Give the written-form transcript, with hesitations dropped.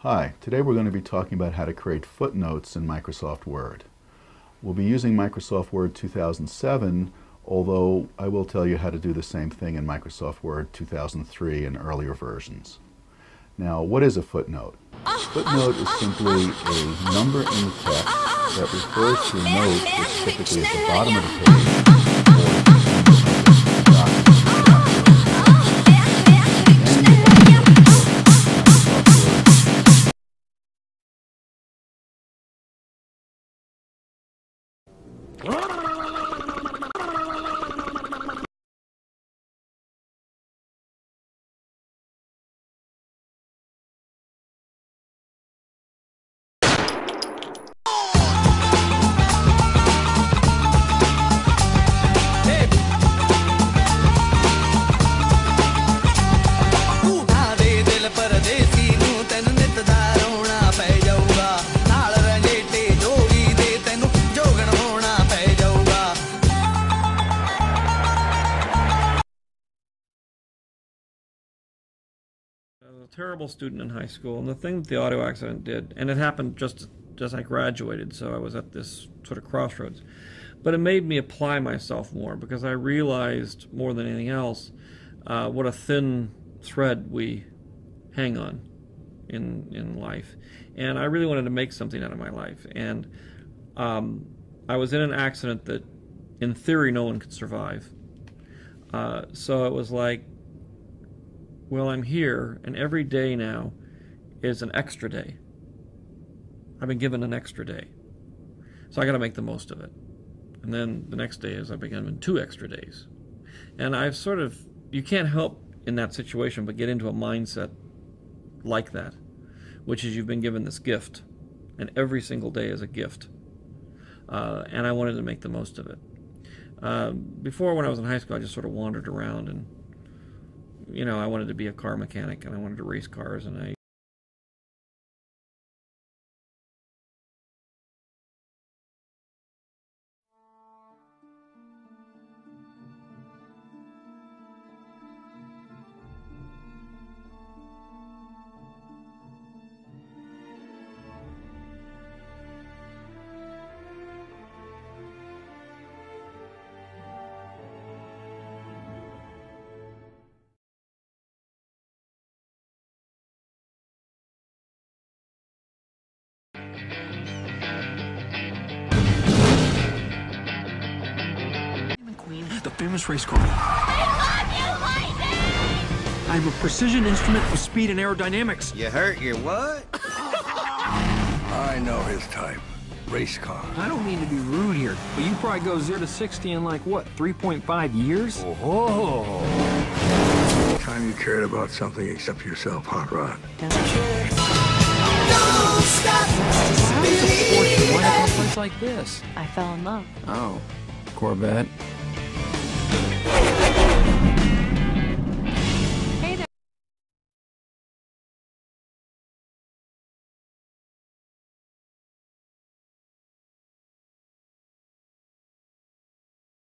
Hi, today we're going to be talking about how to create footnotes in Microsoft Word. We'll be using Microsoft Word 2007, although I will tell you how to do the same thing in Microsoft Word 2003 and earlier versions. Now, what is a footnote? A footnote is simply a number in the text that refers to a note which typically is at the bottom of the page. I was a terrible student in high school, and the thing that the auto accident did, and it happened just as I graduated, so I was at this sort of crossroads, but it made me apply myself more because I realized more than anything else what a thin thread we hang on in life, and I really wanted to make something out of my life. And I was in an accident that, in theory, no one could survive. So it was like, well, I'm here, and every day now is an extra day. I've been given an extra day. So I got to make the most of it. And then the next day is I've been given 2 extra days. And I've sort of, you can't help in that situation but get into a mindset like that, which is you've been given this gift, and every single day is a gift. And I wanted to make the most of it. Before, when I was in high school, I just sort of wandered around, and I wanted to be a car mechanic, and I wanted to race cars, and I the famous race car. I have a precision instrument with speed and aerodynamics. You hurt your what? I know his type. Race car. I don't mean to be rude here, but you probably go 0 to 60 in like, what, 3.5 years? Oh. Time you cared about something except yourself, Hot Rod. Don't stop. Why a place like this? I fell in love. Oh, Corvette.